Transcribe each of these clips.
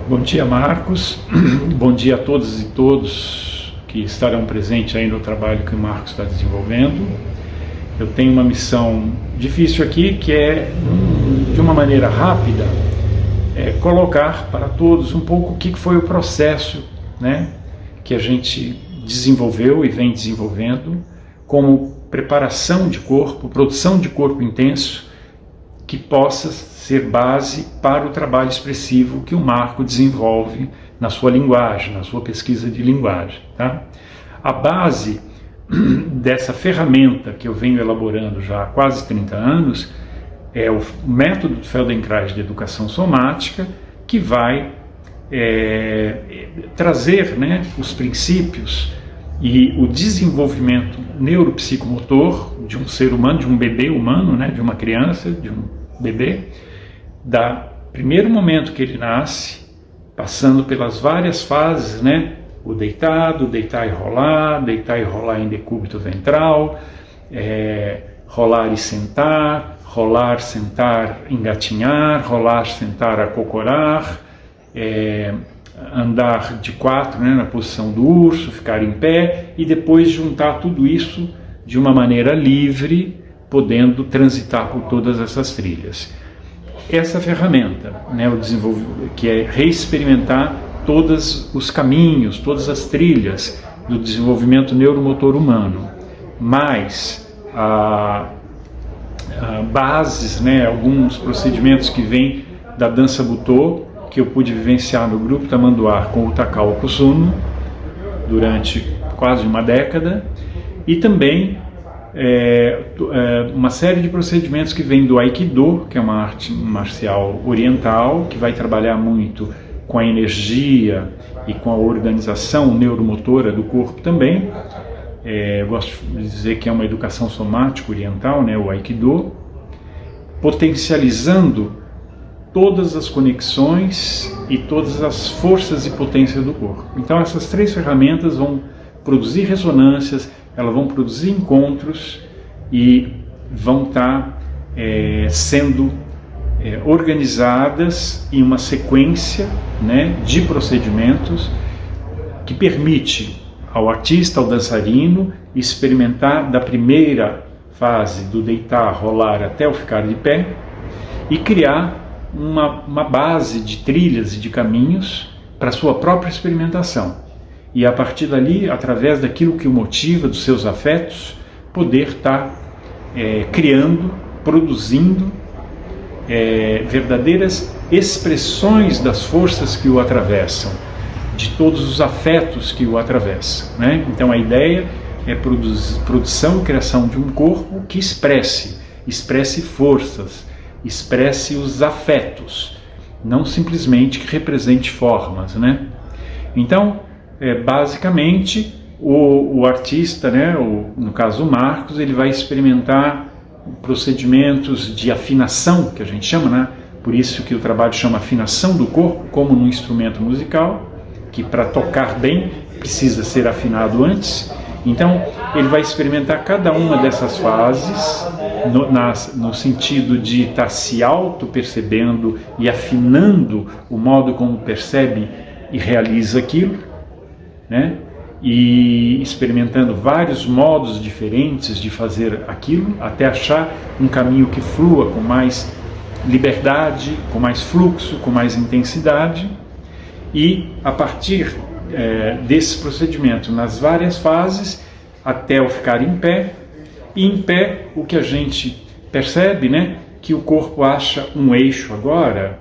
Bom dia, Marcos. Bom dia a todas e todos que estarão presentes aí no trabalho que o Marcos está desenvolvendo. Eu tenho uma missão difícil aqui, que é, de uma maneira rápida, colocar para todos um pouco o que foi o processo, né, que a gente desenvolveu e vem desenvolvendo como preparação de corpo, produção de corpo intenso, que possa ser base para o trabalho expressivo que o Marco desenvolve na sua linguagem, na sua pesquisa de linguagem. Tá? A base dessa ferramenta que eu venho elaborando já há quase 30 anos é o método do Feldenkrais de educação somática, que vai trazer, né, os princípios e o desenvolvimento neuropsicomotor de um ser humano, de um bebê humano, né, de uma criança, de um bebê, da primeiro momento que ele nasce, passando pelas várias fases, né, o deitado, deitar e rolar em decúbito ventral, rolar e sentar, rolar, sentar, engatinhar, rolar, sentar, acocorar, andar de quatro, né, na posição do urso, ficar em pé e depois juntar tudo isso de uma maneira livre, podendo transitar por todas essas trilhas. Essa ferramenta, né, que é reexperimentar todos os caminhos, todas as trilhas do desenvolvimento neuromotor humano, mais bases, né, alguns procedimentos que vêm da dança Butô, que eu pude vivenciar no grupo Tamanduá com o Takao Kusuno durante quase uma década, e também uma série de procedimentos que vêm do Aikido, que é uma arte marcial oriental, que vai trabalhar muito com a energia e com a organização neuromotora do corpo também. Eu gosto de dizer que é uma educação somática oriental, né, o Aikido, potencializando todas as conexões e todas as forças e potências do corpo. Então essas três ferramentas vão produzir ressonâncias, elas vão produzir encontros e vão estar sendo organizadas em uma sequência, né, de procedimentos que permite ao artista, ao dançarino, experimentar da primeira fase do deitar, rolar até o ficar de pé e criar uma base de trilhas e de caminhos para a sua própria experimentação. E a partir dali, através daquilo que o motiva, dos seus afetos, poder estar criando, produzindo verdadeiras expressões das forças que o atravessam, de todos os afetos que o atravessam, né? Então a ideia é produção e criação de um corpo que expresse forças, expresse os afetos, não simplesmente que represente formas, né? Então, basicamente, o artista, né, no caso o Marcos, ele vai experimentar procedimentos de afinação, que a gente chama, né? Por isso que o trabalho chama afinação do corpo, como num instrumento musical, que para tocar bem precisa ser afinado antes. Então, ele vai experimentar cada uma dessas fases no sentido de estar se auto-percebendo e afinando o modo como percebe e realiza aquilo, né? E experimentando vários modos diferentes de fazer aquilo, até achar um caminho que flua com mais liberdade, com mais fluxo, com mais intensidade. E a partir desse procedimento, nas várias fases, até o ficar em pé, e em pé o que a gente percebe, né, que o corpo acha um eixo agora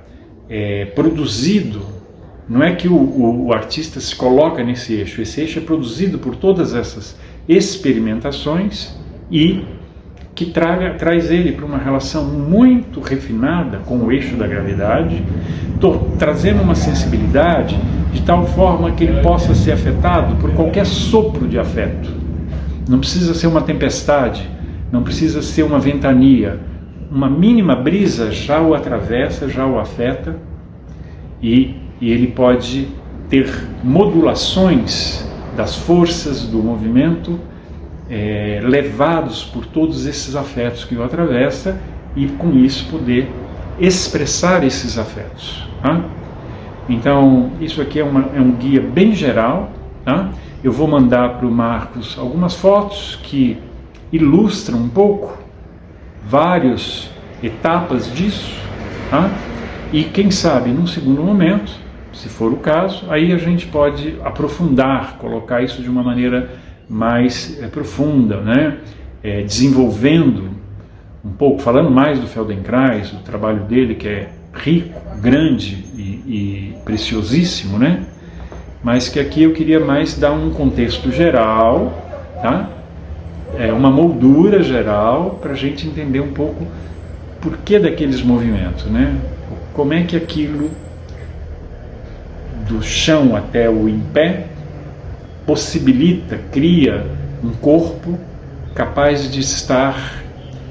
produzido. Não é que o artista se coloca nesse eixo, esse eixo é produzido por todas essas experimentações e que traz ele para uma relação muito refinada com o eixo da gravidade, trazendo uma sensibilidade de tal forma que ele possa ser afetado por qualquer sopro de afeto. Não precisa ser uma tempestade, não precisa ser uma ventania, uma mínima brisa já o atravessa, já o afeta, e ele pode ter modulações das forças do movimento levados por todos esses afetos que o atravessa, e com isso poder expressar esses afetos, tá? Então, isso aqui é um guia bem geral, tá? Eu vou mandar para o Marcos algumas fotos que ilustram um pouco várias etapas disso, tá? E quem sabe, num segundo momento, se for o caso, aí a gente pode aprofundar, colocar isso de uma maneira mais profunda, né? Desenvolvendo um pouco, falando mais do Feldenkrais, o trabalho dele que é rico, grande e preciosíssimo, né? Mas que aqui eu queria mais dar um contexto geral, tá? Uma moldura geral para a gente entender um pouco por que daqueles movimentos, né? Como é que aquilo do chão até o em pé possibilita, cria um corpo capaz de estar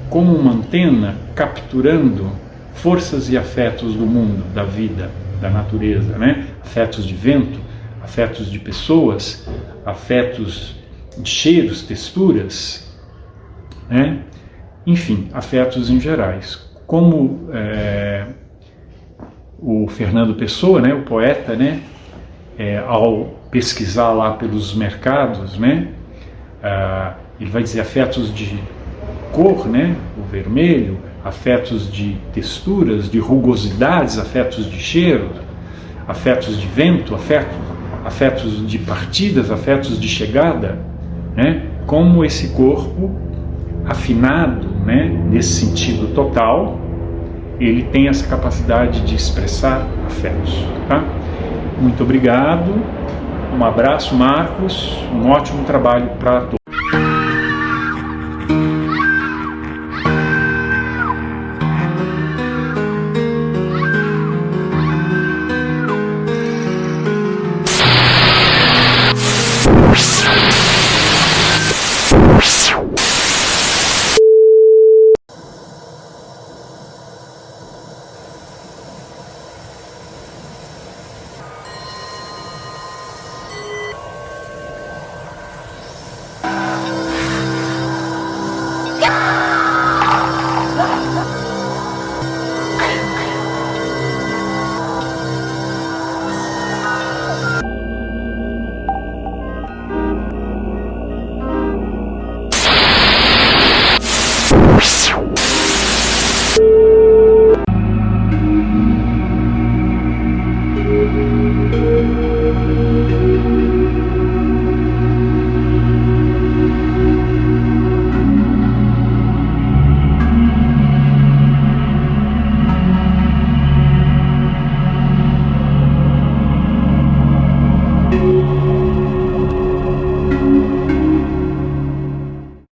como uma antena capturando forças e afetos do mundo, da vida, da natureza, né? Afetos de vento, afetos de pessoas, afetos de cheiros, texturas, né? Enfim, afetos em gerais. Como o Fernando Pessoa, né, o poeta, né, ao pesquisar lá pelos mercados, né, ele vai dizer afetos de cor, né, o vermelho, afetos de texturas, de rugosidades, afetos de cheiro, afetos de vento, afetos de partidas, afetos de chegada, né, como esse corpo afinado, né, nesse sentido total, ele tem essa capacidade de expressar afetos, tá? Muito obrigado, um abraço, Marcos, um ótimo trabalho para todos.